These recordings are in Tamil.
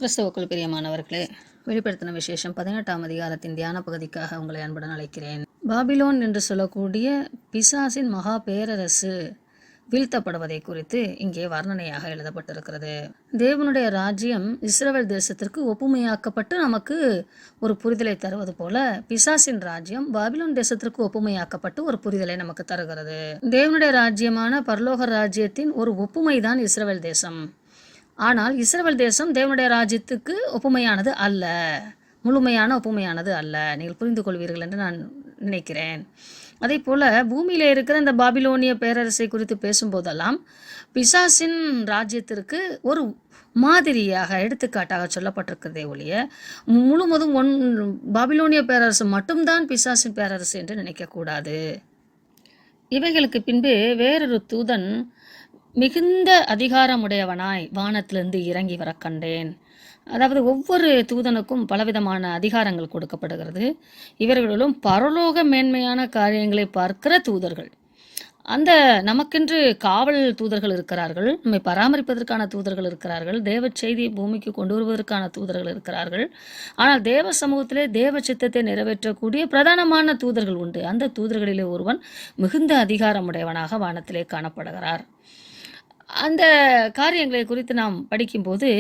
கிறிஸ்தவுக்குள் பிரியமானவர்களே, வெளிப்படுத்தின விசேஷம் 18ஆம் அதிகாரத்தின் தியான பகுதிக்காக உங்களை அன்புடன் அழைக்கிறேன். பாபிலோன் என்று சொல்லக்கூடிய பிசாசின் மகா பேரரசு வீழ்த்தப்படுவதை குறித்து இங்கே வர்ணனையாக எழுதப்பட்டிருக்கிறது. தேவனுடைய ராஜ்யம் இஸ்ரவேல் தேசத்திற்கு ஒப்புமையாக்கப்பட்டு நமக்கு ஒரு புரிதலை தருவது போல, பிசாசின் ராஜ்யம் பாபிலோன் தேசத்திற்கு ஒப்புமையாக்கப்பட்டு ஒரு புரிதலை நமக்கு தருகிறது. தேவனுடைய ராஜ்யமான பரலோக ராஜ்யத்தின் ஒரு ஒப்புமைதான் இஸ்ரவேல் தேசம். ஆனால் இஸ்ரவேல் தேசம் தேவனுடைய ராஜ்யத்துக்கு ஒப்புமையானது அல்ல, முழுமையான ஒப்புமையானது அல்ல. நீங்கள் புரிந்து கொள்வீர்கள் என்று நான் நினைக்கிறேன். அதே போல் பூமியில் இருக்கிற இந்த பாபிலோனிய பேரரசை குறித்து பேசும்போதெல்லாம் பிசாசின் ராஜ்யத்திற்கு ஒரு மாதிரியாக எடுத்துக்காட்டாக சொல்லப்பட்டிருக்கிறதே ஒழிய முழுவதும் பாபிலோனிய பேரரசு மட்டும்தான் பிசாசின் பேரரசு என்று நினைக்கக்கூடாது. இவைகளுக்கு பின்பு வேறொரு தூதன் மிகுந்த அதிகாரமுடையவனாய் வானத்திலிருந்து இறங்கி வர கண்டேன். அதாவது ஒவ்வொரு தூதனுக்கும் பலவிதமான அதிகாரங்கள் கொடுக்கப்படுகிறது. இவர்களும் பரலோக மேன்மையான காரியங்களை பார்க்கிற தூதர்கள். அந்த நமக்கென்று காவல் தூதர்கள் இருக்கிறார்கள், நம்மை பராமரிப்பதற்கான தூதர்கள் இருக்கிறார்கள், தேவ செய்தியை பூமிக்கு கொண்டு வருவதற்கான தூதர்கள் இருக்கிறார்கள். ஆனால் தேவ சமூகத்திலே தேவ சித்தத்தை நிறைவேற்றக்கூடிய பிரதானமான தூதர்கள் உண்டு. அந்த தூதர்களிலே ஒருவன் மிகுந்த அதிகாரமுடையவனாக வானத்திலே காணப்படுகிறார். அந்த காரியங்களை குறித்து நாம் படிக்கும்போது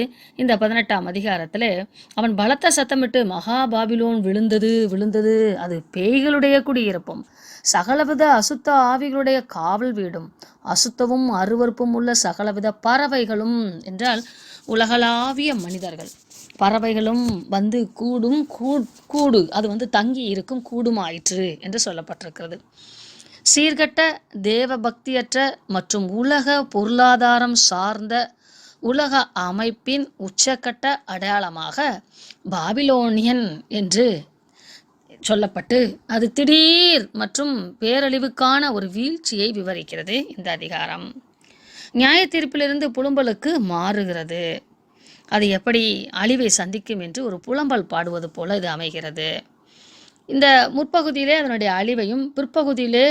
இந்த 18ஆம் அதிகாரத்தில் அவன் பலத்த சத்தமிட்டு மகா பாபிலோன் விழுந்தது விழுந்தது, அது பேய்களுடைய குடியிருப்பும் சகலவித அசுத்த ஆவிகளுடைய காவல் வீடும் அசுத்தவும் அருவருப்பும் உள்ள சகலவித பறவைகளும் என்றால் உலகளாவிய மனிதர்கள், பறவைகளும் வந்து கூடு அது தங்கி இருக்கும் கூடுமாயிற்று என்று சொல்லப்பட்டிருக்கிறது. சீர்கட்ட தேவ பக்தியற்ற மற்றும் உலக பொருளாதாரம் சார்ந்த உலக அமைப்பின் உச்சக்கட்ட அடையாளமாக பாபிலோனியன் என்று சொல்லப்பட்டு அது திடீர் மற்றும் பேரழிவுக்கான ஒரு வீழ்ச்சியை விவரிக்கிறது. இந்த அதிகாரம் நியாய தீர்ப்பிலிருந்து புலம்பலுக்கு மாறுகிறது. அது எப்படி அழிவை சந்திக்கும் என்று ஒரு புலம்பல் பாடுவது போல இது அமைகிறது. இந்த முற்பகுதியிலே அதனுடைய அழிவையும், பிற்பகுதியிலே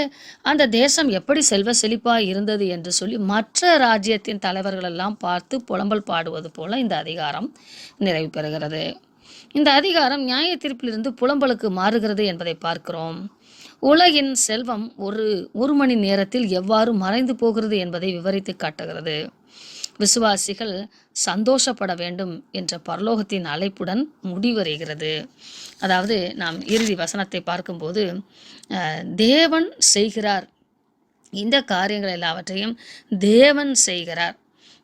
அந்த தேசம் எப்படி செல்வ செழிப்பாக இருந்தது என்று சொல்லி மற்ற ராஜ்யத்தின் தலைவர்களெல்லாம் பார்த்து புலம்பல் பாடுவது போல இந்த அதிகாரம் நிறைவு பெறுகிறது. இந்த அதிகாரம் நியாய தீர்ப்பிலிருந்து புலம்பலுக்கு மாறுகிறது என்பதை பார்க்கிறோம். உலகின் செல்வம் ஒரு மணி நேரத்தில் எவ்வாறு மறைந்து போகிறது என்பதை விவரித்து காட்டுகிறது. விசுவாசிகள் சந்தோஷப்பட வேண்டும் என்ற பரலோகத்தின் அழைப்புடன் முடிவடைகிறது. அதாவது நாம் இறுதி வசனத்தை பார்க்கும்போது தேவன் செய்கிறார், இந்த காரியங்கள் எல்லாவற்றையும் தேவன் செய்கிறார்,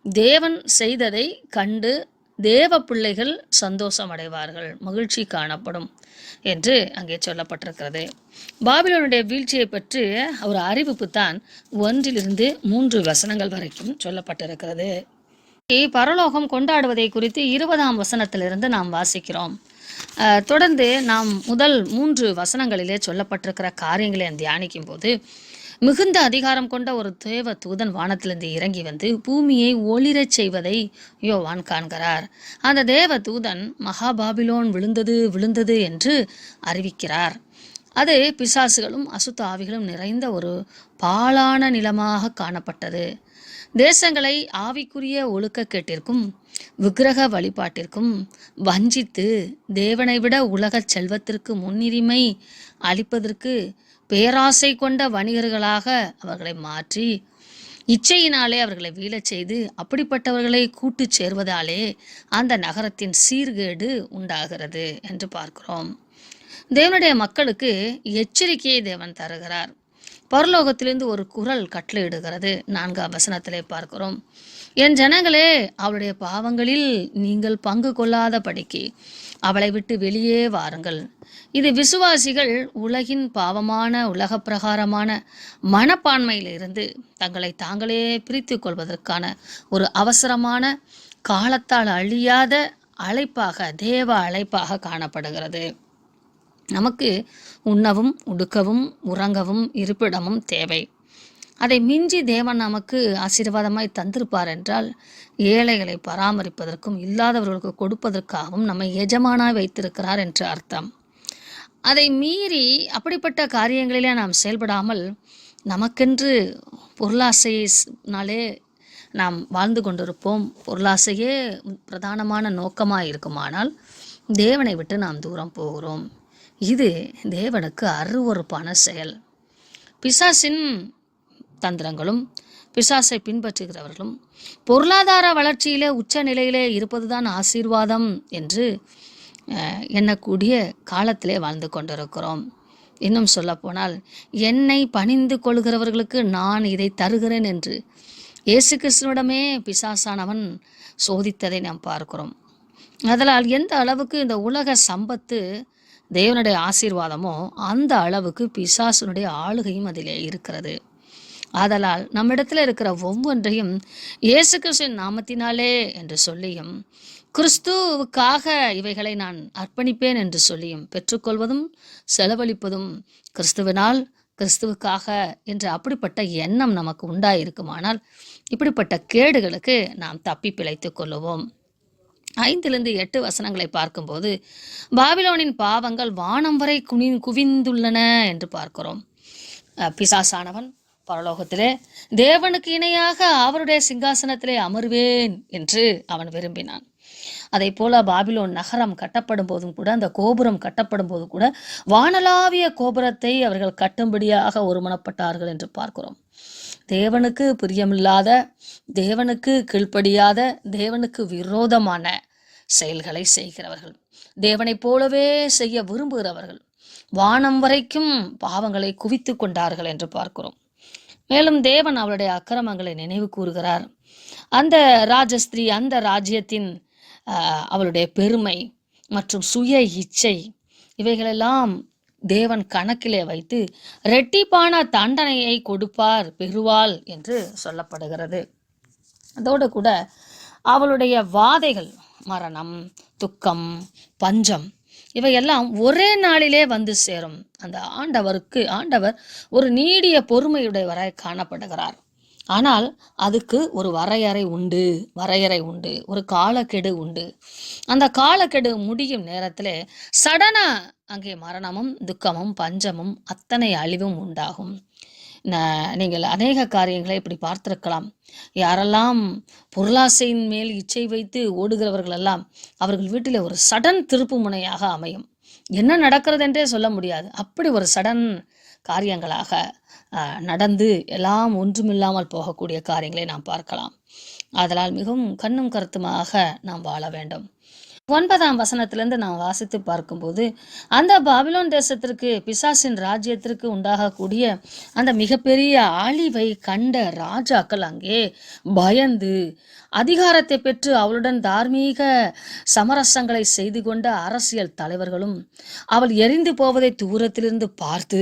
தேவன் செய்ததை கண்டு தேவ பிள்ளைகள் சந்தோஷம் அடைவார்கள், மகிழ்ச்சி காணப்படும் என்று அங்கே சொல்லப்பட்டிருக்கிறது. பாபிலோனுடைய வீழ்ச்சியை பற்றி ஒரு அறிவிப்பு தான் 1-3 வசனங்கள் வரைக்கும் சொல்லப்பட்டிருக்கிறது. பரலோகம் கொண்டாடுவதை குறித்து 20ஆம் வசனத்திலிருந்து நாம் வாசிக்கிறோம். தொடர்ந்து நாம் முதல் 3 வசனங்களிலே சொல்லப்பட்டிருக்கிற காரியங்களை தியானிக்கும் போது மிகுந்த அதிகாரம் கொண்ட ஒரு தேவ தூதன் வானத்திலிருந்து இறங்கி வந்து பூமியை ஒளிரச் செய்வதை யோவான் காண்கிறார். அந்த தேவ தூதன் மகாபாபிலோன் விழுந்தது விழுந்தது என்று அறிவிக்கிறார். அது பிசாசுகளும் அசுத்த ஆவிகளும் நிறைந்த ஒரு பாழான நிலமாக காணப்பட்டது. தேசங்களை ஆவிக்குரிய ஒழுக்கக்கேட்டிற்கும் விக்கிரக வழிபாட்டிற்கும் வஞ்சித்து தேவனை விட உலக செல்வத்திற்கு முன்னுரிமை அளிப்பதற்கு பேராசை கொண்ட வணிகர்களாக அவர்களை மாற்றி இச்சையினாலே அவர்களை வீழச் செய்து அப்படிப்பட்டவர்களை கூட்டு சேர்வதாலே அந்த நகரத்தின் சீர்கேடு உண்டாகிறது என்று பார்க்கிறோம். தேவனுடைய மக்களுக்கு எச்சரிக்கையை தேவன் தருகிறார். பரலோகத்திலிருந்து ஒரு குரல் கட்டளையிடுகிறது. 4ஆம் வசனத்திலே பார்க்கிறோம், என் ஜனங்களே, அவளுடைய பாவங்களில் நீங்கள் பங்கு கொள்ளாதபடிக்கு அவளை விட்டு வெளியே வாருங்கள். இது விசுவாசிகள் உலகின் பாவமான உலக பிரகாரமான மனப்பான்மையிலிருந்து தங்களை தாங்களே பிரித்து கொள்வதற்கான ஒரு அவசரமான காலத்தால் அழியாத அழைப்பாக, தேவ அழைப்பாக காணப்படுகிறது. நமக்கு உண்ணவும் உடுக்கவும் உறங்கவும் இருப்பிடமும் தேவை. அதை மிஞ்சி தேவன் நமக்கு ஆசீர்வாதமாய் தந்திருப்பார் என்றால் ஏழைகளை பராமரிப்பதற்கும் இல்லாதவர்களுக்கு கொடுப்பதற்காகவும் நம்மை எஜமானாய் வைத்திருக்கிறார் என்று அர்த்தம். அதை மீறி அப்படிப்பட்ட காரியங்களிலே நாம் செயல்படாமல் நமக்கென்று பொருளாசையினாலே நாம் வாழ்ந்து கொண்டிருப்போம். பொருளாசையே பிரதானமான நோக்கமாக இருக்குமானால் தேவனை விட்டு நாம் தூரம் போகிறோம். இது தேவனுக்கு அருவருப்பான செயல். பிசாசின் தந்திரங்களும் பிசாசை பின்பற்றுகிறவர்களும் பொருளாதார வளர்ச்சியிலே உச்ச நிலையிலே இருப்பதுதான் ஆசீர்வாதம் என்று எண்ணக்கூடிய காலத்திலே வாழ்ந்து கொண்டிருக்கிறோம். இன்னும் சொல்லப்போனால், என்னை பணிந்து கொள்கிறவர்களுக்கு நான் இதை தருகிறேன் என்று இயேசு கிறிஸ்துவிடமே பிசாசானவன் சோதித்ததை நாம் பார்க்கிறோம். அதனால் எந்த அளவுக்கு இந்த உலக சம்பத்து தேவனுடைய ஆசீர்வாதமோ அந்த அளவுக்கு பிசாசுனுடைய ஆளுகையும் அதிலே இருக்கிறது. ஆதலால் நம்மிடத்தில் இருக்கிற ஒவ்வொன்றையும் இயேசு கிறிஸ்துவின் நாமத்தினாலே என்று சொல்லியும், கிறிஸ்துவுக்காக இவைகளை நான் அர்ப்பணிப்பேன் என்று சொல்லியும் பெற்றுக்கொள்வதும் செலவழிப்பதும் கிறிஸ்துவினால் கிறிஸ்துவுக்காக என்று அப்படிப்பட்ட எண்ணம் நமக்கு உண்டாயிருக்குமானால் இப்படிப்பட்ட கேடுகளுக்கு நாம் தப்பி பிழைத்து கொள்ளுவோம். 5-8 வசனங்களை பார்க்கும்போது, பாபிலோனின் பாவங்கள் வானம் வரை குவிந்துள்ளன என்று பார்க்கிறோம். பிசாசானவன் பரலோகத்திலே தேவனுக்கு இணையாக அவருடைய சிங்காசனத்திலே அமர்வேன் என்று அவன் விரும்பினான். அதே போல பாபிலோன் நகரம் கட்டப்படும் போதும் கூட, அந்த கோபுரம் கட்டப்படும் போது கூட வானளாவிய கோபுரத்தை அவர்கள் கட்டும்படியாக ஒருமனப்பட்டார்கள் என்று பார்க்கிறோம். தேவனுக்கு பிரியமில்லாத, தேவனுக்கு கீழ்ப்படியாத, தேவனுக்கு விரோதமான செயல்களை செய்கிறவர்கள், தேவனைப் போலவே செய்ய விரும்புகிறவர்கள் வானம் வரைக்கும் பாவங்களை குவித்து கொண்டார்கள் என்று பார்க்கிறோம். மேலும் தேவன் அவளுடைய அக்கிரமங்களை நினைவு கூறுகிறார். அந்த ராஜஸ்திரீ, அந்த ராஜ்யத்தின் அவளுடைய பெருமை மற்றும் சுய இச்சை இவைகளெல்லாம் தேவன் கணக்கிலே வைத்து இரட்டிப்பான தண்டனையை கொடுப்பார், பெறுவாள் என்று சொல்லப்படுகிறது. அதோடு கூட அவளுடைய வாதைகள், மரணம், துக்கம், பஞ்சம் இவையெல்லாம் ஒரே நாளிலே வந்து சேரும். அந்த ஆண்டவர் ஒரு நீடிய பொறுமையுடையவராய் காணப்படுகிறார். ஆனால் அதுக்கு ஒரு வரையறை உண்டு, ஒரு காலக்கெடு உண்டு. அந்த காலக்கெடு முடியும் நேரத்திலே சடன அங்கே மரணமும் துக்கமும் பஞ்சமும் அத்தனை அழிவும் உண்டாகும். நீங்கள் அநேக காரியங்களை இப்படி பார்த்திருக்கலாம். யாரெல்லாம் பொருளாசையின் மேல் இச்சை வைத்து ஓடுகிறவர்களெல்லாம் அவர்கள் வீட்டில் ஒரு சடன் திருப்பு முனையாக அமையும். என்ன நடக்கிறது என்றே சொல்ல முடியாது. அப்படி ஒரு சடன் காரியங்களாக நடந்து எல்லாம் ஒன்றுமில்லாமல் போகக்கூடிய காரியங்களை நாம் பார்க்கலாம். அதனால் மிகவும் கண்ணும் கருத்துமாக நாம் வாழ வேண்டும். 9ஆம் வசனத்திலிருந்து நாம் வாசித்து பார்க்கும்போது, அந்த பாபிலோன் தேசத்திற்கு, பிசாசின் ராஜ்யத்திற்கு உண்டாகக்கூடிய அந்த மிகப்பெரிய அழிவை கண்ட ராஜாக்கள் அங்கே பயந்து அதிகாரத்தை பெற்று அவளுடன் தார்மீக சமரசங்களை செய்து கொண்ட அரசியல் தலைவர்களும் அவள் எரிந்து போவதை தூரத்திலிருந்து பார்த்து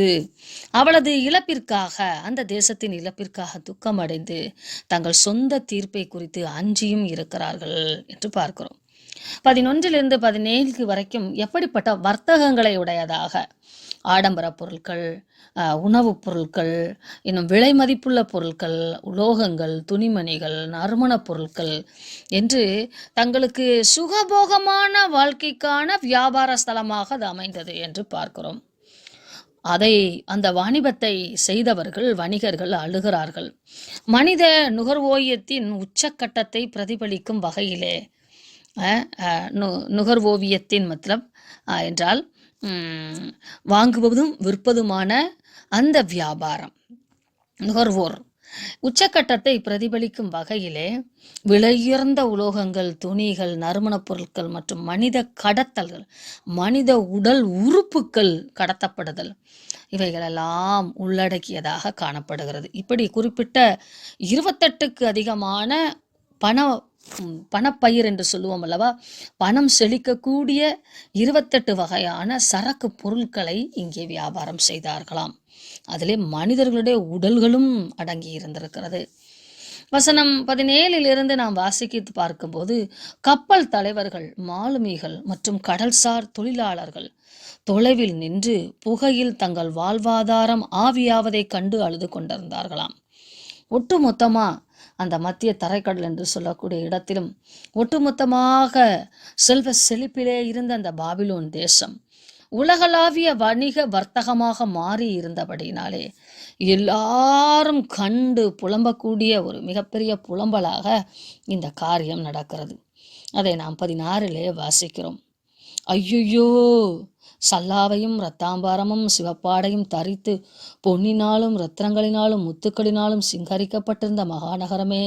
அவளது இழப்பிற்காக, அந்த தேசத்தின் இழப்பிற்காக துக்கம் அடைந்து தங்கள் சொந்த தீர்ப்பை குறித்து அஞ்சியும் இருக்கிறார்கள் என்று பார்க்கிறோம். 11-17 வரைக்கும் எப்படிப்பட்ட வர்த்தகங்களை உடையதாக ஆடம்பர பொருட்கள், உணவுப் பொருட்கள், இன்னும் விலை மதிப்புள்ள பொருட்கள், உலோகங்கள், துணிமணிகள், நறுமணப் பொருட்கள் என்று தங்களுக்கு சுகபோகமான வாழ்க்கைக்கான வியாபார ஸ்தலமாக அது அமைந்தது என்று பார்க்கிறோம். அந்த வாணிபத்தை செய்தவர்கள், வணிகர்கள் அழுகிறார்கள். மனித நுகர்வோயத்தின் உச்சக்கட்டத்தை பிரதிபலிக்கும் வகையிலே நுகர்வோவியத்தின் மத்லப் என்றால் வாங்குவதும் விற்பதுமான அந்த வியாபாரம், நுகர்வோர் உச்சக்கட்டத்தை பிரதிபலிக்கும் வகையிலே விலையுயர்ந்த உலோகங்கள், துணிகள், நறுமணப் பொருட்கள் மற்றும் மனித கடத்தல்கள், மனித உடல் உறுப்புகள் கடத்தப்படுதல் இவைகளெல்லாம் உள்ளடக்கியதாக காணப்படுகிறது. இப்படி குறிப்பிட்ட 28க்கு அதிகமான பணப்பயிர் என்று சொல்லுவோம் அல்லவா, பணம் செழிக்கக்கூடிய 28 வகையான சரக்கு பொருட்களை இங்கே வியாபாரம் செய்தார்களாம். அதிலே மனிதர்களுடைய உடல்களும் அடங்கி இருந்திருக்கிறது. வசனம் 17 நாம் வாசித்து பார்க்கும்போது, கப்பல் தலைவர்கள், மாலுமிகள் மற்றும் கடல்சார் தொழிலாளர்கள் தொலைவில் நின்று புகையில் தங்கள் வாழ்வாதாரம் ஆவியாவதை கண்டு அழுது கொண்டிருந்தார்களாம். ஒட்டுமொத்தமா அந்த மத்திய தரைக்கடல் என்று சொல்லக்கூடிய இடத்திலும் ஒட்டுமொத்தமாக செல்வ செழிப்பிலே இருந்த அந்த பாபிலோன் தேசம் உலகளாவிய வணிக வர்த்தகமாக மாறி இருந்தபடினாலே எல்லாரும் கண்டு புலம்பக்கூடிய ஒரு மிகப்பெரிய புலம்பலாக இந்த காரியம் நடக்கிறது. அதை நாம் 16 வாசிக்கிறோம். ஐயையோ, சல்லாவையும் இரத்தாம்பாரமும் சிவப்பாடையும் தரித்து பொன்னினாலும் இரத்தினங்களினாலும் முத்துக்களினாலும் சிங்கரிக்கப்பட்டிருந்த மகாநகரமே,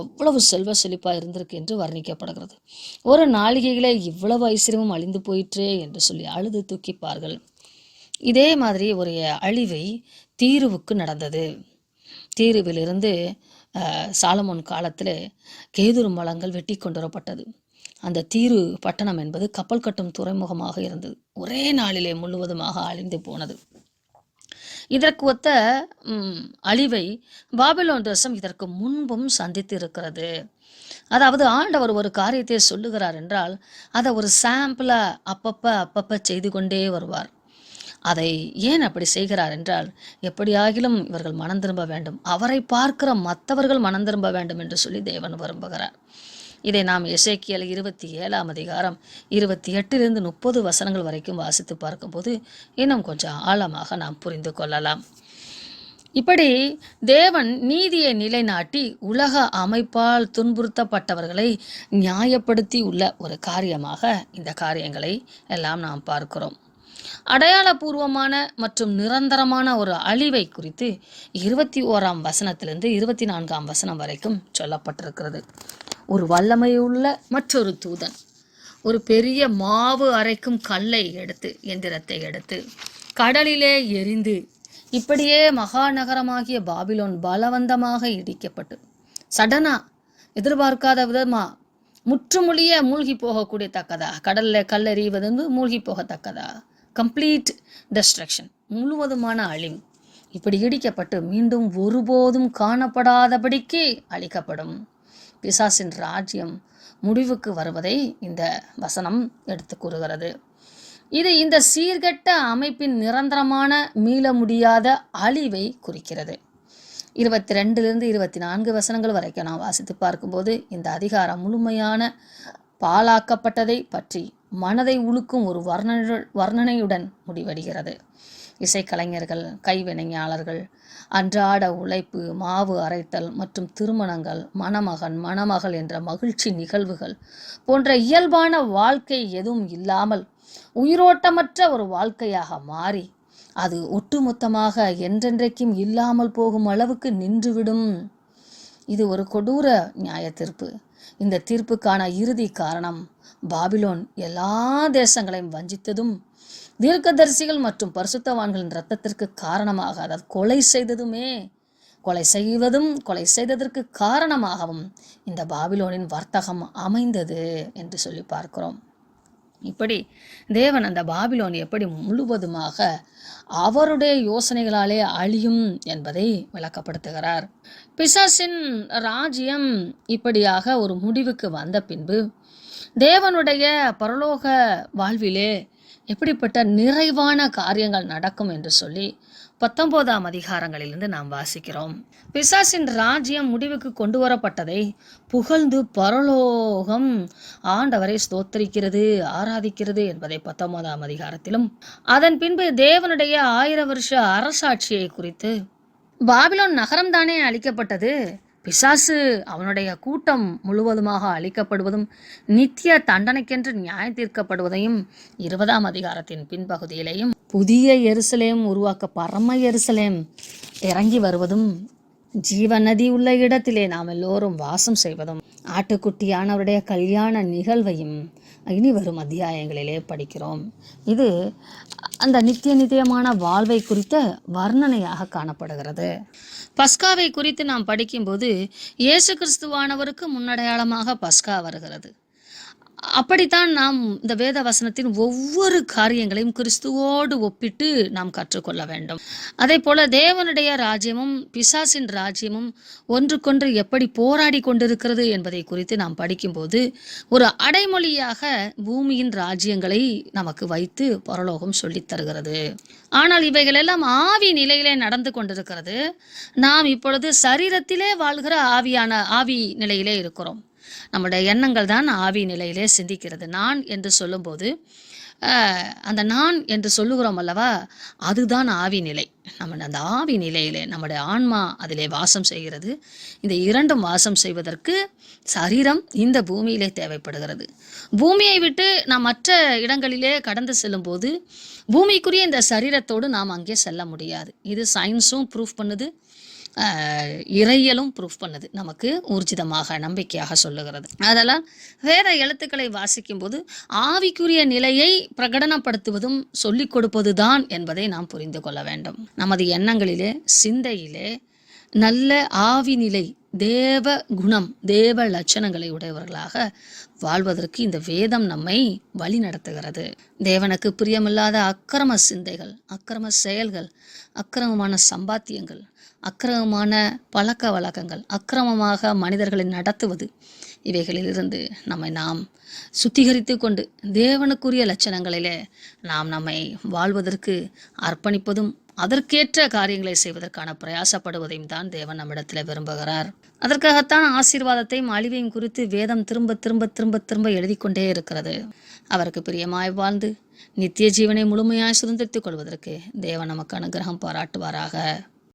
எவ்வளவு செல்வ செழிப்பாக இருந்திருக்கு என்று வர்ணிக்கப்படுகிறது. ஒரு நாளிகையிலே இவ்வளவு ஐஸ்வர்யமும் அழிந்து போயிற்றே என்று சொல்லி அழுது தூக்கிப்பார்கள். இதே மாதிரி ஒரு அழிவை தீருவுக்கு நடந்தது. தீருவிலிருந்து சாலமோன் காலத்தில் கேதுரு மலங்கள் வெட்டி கொண்டு வரப்பட்டது. அந்த தீரு பட்டணம் என்பது கப்பல் கட்டும் துறைமுகமாக இருந்தது. ஒரே நாளிலே முழுவதுமாக அழிந்து போனது. இதற்கு ஒத்த அழிவை பாபிலோன் தேசம் இதற்கு முன்பும் சந்தித்து இருக்கிறது. அதாவது ஆண்டவர் ஒரு காரியத்தை சொல்லுகிறார் என்றால் அதை ஒரு சாம்பிளா அப்பப்ப செய்து கொண்டே வருவார். அதை ஏன் அப்படி செய்கிறார் என்றால், எப்படியாகிலும் இவர்கள் மனம் திரும்ப வேண்டும், அவரை பார்க்கிற மற்றவர்கள் மனம் திரும்ப வேண்டும் என்று சொல்லி தேவன் விரும்புகிறார். இதை நாம் எசேக்கியேல் 27 28 30 வசனங்கள் வரைக்கும் வாசித்து பார்க்கும்போது இன்னும் கொஞ்சம் ஆழமாக நாம் புரிந்து கொள்ளலாம். இப்படி தேவன் நீதியை நிலைநாட்டி உலக அமைப்பால் துன்புறுத்தப்பட்டவர்களை நியாயப்படுத்தி உள்ள ஒரு காரியமாக இந்த காரியங்களை எல்லாம் நாம் பார்க்கிறோம். அடையாளபூர்வமான மற்றும் நிரந்தரமான ஒரு அழிவை குறித்து 21 வசனத்திலிருந்து 24 வசனம் வரைக்கும் சொல்லப்பட்டிருக்கிறது. ஒரு வல்லமையுள்ள மற்றொரு தூதன் ஒரு பெரிய மாவு அரைக்கும் கல்லை எடுத்து, எந்திரத்தை எடுத்து கடலிலே எரிந்து, இப்படியே மகாநகரமாகிய பாபிலோன் பலவந்தமாக இடிக்கப்பட்டு சடனா எதிர்பார்க்காத விதமா முற்றுமொழிய மூழ்கி போகக்கூடிய தக்கதா, கடல்ல கல்லெறிவது மூழ்கி போகத்தக்கதா, கம்ப்ளீட் டெஸ்ட்ரக்ஷன், முழுவதுமான அழிவு, இப்படி இடிக்கப்பட்டு மீண்டும் ஒருபோதும் காணப்படாதபடிக்கு அழிக்கப்படும். பிசாசின் ராஜ்யம் முடிவுக்கு வருவதை இந்த வசனம் எடுத்து கூறுகிறது. இது இந்த சீர்கெட்ட அமைப்பின் நிரந்தரமான மீள முடியாத அழிவை குறிக்கிறது. 22 24 வசனங்கள் வரைக்கும் நான் வாசித்து பார்க்கும்போது இந்த அதிகாரம் முழுமையான பாழாக்கப்பட்டதை பற்றி மனதை உழுக்கும் ஒரு வர்ணனையுடன் முடிவடைகிறது. இசைக்கலைஞர்கள், கைவினைஞாளர்கள், அன்றாட உழைப்பு, மாவு அரைத்தல் மற்றும் திருமணங்கள், மணமகன் மணமகள் என்ற மகிழ்ச்சி நிகழ்வுகள் போன்ற இயல்பான வாழ்க்கை எதுவும் இல்லாமல் உயிரோட்டமற்ற ஒரு வாழ்க்கையாக மாறி அது ஒட்டுமொத்தமாக என்றென்றைக்கும் இல்லாமல் போகும் அளவுக்கு நின்றுவிடும். இது ஒரு கொடூர நியாய தீர்ப்பு. இந்த தீர்ப்புக்கான இறுதி காரணம் பாபிலோன் எல்லா தேசங்களையும் வஞ்சித்ததும், தீர்க்கதரிசிகள் மற்றும் பரிசுத்தவான்களின் இரத்தத்திற்கு காரணமாக, அதாவது கொலை செய்ததற்கு காரணமாகவும் இந்த பாபிலோனின் வர்த்தகம் அமைந்தது என்று சொல்லி பார்க்கிறோம். இப்படி தேவன் அந்த பாபிலோன் எப்படி முழுவதுமாக அவருடைய யோசனைகளாலே அழியும் என்பதை விளக்கப்படுத்துகிறார். பிசாசின் ராஜ்யம் இப்படியாக ஒரு முடிவுக்கு வந்த பின்பு தேவனுடைய பரலோக வாழ்விலே எப்படிப்பட்ட நிறைவான காரியங்கள் நடக்கும் என்று சொல்லி 19 அதிகாரங்களிலிருந்து நாம் வாசிக்கிறோம். பிசாசின் ராஜ்யம் முடிவுக்கு கொண்டு வரப்பட்டதை புகழ்ந்து பரலோகம் ஆண்டவரை ஸ்தோத்திரிக்கிறது, ஆராதிக்கிறது என்பதை 19 அதிகாரத்திலும், அதன் பின்பு தேவனுடைய 1000 வருஷ அரசாட்சியை குறித்து, பாபிலோன் நகரம் தானே அழிக்கப்பட்டது, பிசாசு அவனுடைய கூட்டம் முழுவதுமாக அழிக்கப்படுவதும் நித்திய தண்டனைக்கென்று நியாய தீர்க்கப்படுவதையும் 20 அதிகாரத்தின் பின்பகுதியிலேயும், புதிய எருசலேம் உருவாக்க பரம எருசலேம் இறங்கி வருவதும், ஜீவ நதி உள்ள இடத்திலே நாம் எல்லோரும் வாசம் செய்வதும், ஆட்டுக்குட்டியானவருடைய கல்யாண நிகழ்வையும் இனி வரும் அத்தியாயங்களிலே படிக்கிறோம். இது அந்த நித்தியமான வாழ்வை குறித்த வர்ணனையாக காணப்படுகிறது. பஸ்காவை குறித்து நாம் படிக்கும்போது இயேசு கிறிஸ்துவானவருக்கு முன்னடையாளமாக பஸ்கா வருகிறது. அப்படித்தான் நாம் இந்த வேத வசனத்தின் ஒவ்வொரு காரியங்களையும் கிறிஸ்துவோடு ஒப்பிட்டு நாம் கற்றுக்கொள்ள வேண்டும். அதே போல தேவனுடைய ராஜ்யமும் பிசாசின் ராஜ்யமும் ஒன்றுக்கொன்று எப்படி போராடி கொண்டிருக்கிறது என்பதை குறித்து நாம் படிக்கும்போது ஒரு அடைமொழியாக பூமியின் ராஜ்யங்களை நமக்கு வைத்து பரலோகம் சொல்லித் தருகிறது. ஆனால் இவைகள் எல்லாம் ஆவி நிலையிலே நடந்து கொண்டிருக்கிறது. நாம் இப்பொழுது சரீரத்திலே வாழ்கிற ஆவி நிலையிலே இருக்கிறோம். நம்முடைய எண்ணங்கள் தான் ஆவி நிலையிலே சிந்திக்கிறது. நான் என்று சொல்லும்போது அந்த நான் என்று சொல்லுகிறோம் அல்லவா, அதுதான் ஆவி நிலை. நம்ம அந்த ஆவி நிலையிலே நம்முடைய ஆன்மா அதிலே வாசம் செய்கிறது. இந்த இரண்டும் வாசம் செய்வதற்கு சரீரம் இந்த பூமியிலே தேவைப்படுகிறது. பூமியை விட்டு நாம் மற்ற இடங்களிலே கடந்து செல்லும்போது பூமிக்குரிய இந்த சரீரத்தோடு நாம் அங்கே செல்ல முடியாது. இது சயின்ஸும் ப்ரூஃப் பண்ணுது, இறையியலும் ப்ரூஃப் பண்ணுது, நமக்கு ஊர்ஜிதமாக நம்பிக்கையாக சொல்லுகிறது. அதெல்லாம் வேத எழுத்துக்களை வாசிக்கும்போது ஆவிக்குரிய நிலையை பிரகடனப்படுத்துவதும் சொல்லிக் கொடுப்பது தான் என்பதை நாம் புரிந்து கொள்ள வேண்டும். நமது எண்ணங்களிலே சிந்தையிலே நல்ல ஆவி நிலை, தேவ குணம், தேவ லட்சணங்களை உடையவர்களாக வாழ்வதற்கு இந்த வேதம் நம்மை வழி நடத்துகிறது. தேவனுக்கு பிரியமில்லாத அக்கிரம சிந்தைகள், அக்கிரம செயல்கள், அக்கிரமமான சம்பாத்தியங்கள், அக்கிரமமான பழக்க வழக்கங்கள், அக்கிரமமாக மனிதர்களை நடத்துவது, இவைகளிலிருந்து நாம் சுத்திகரித்து கொண்டு தேவனுக்குரிய லட்சணங்களிலே நம்மை வாழ்வதற்கு அர்ப்பணிப்பதும் அதற்கேற்ற காரியங்களை செய்வதற்கான பிரயாசப்படுவதையும் தான் தேவன் நம்மிடத்தில் விரும்புகிறார். அதற்காகத்தான் ஆசீர்வாதத்தையும் அழிவையும் குறித்து வேதம் திரும்ப திரும்ப திரும்ப திரும்ப எழுதி கொண்டே இருக்கிறது. அவருக்கு பிரியமாய் வாழ்ந்து நித்திய ஜீவனை முழுமையாய் சுதந்திரித்துக் கொள்வதற்கு தேவன் நமக்கு அனுகிரகம் பாராட்டுவாராக.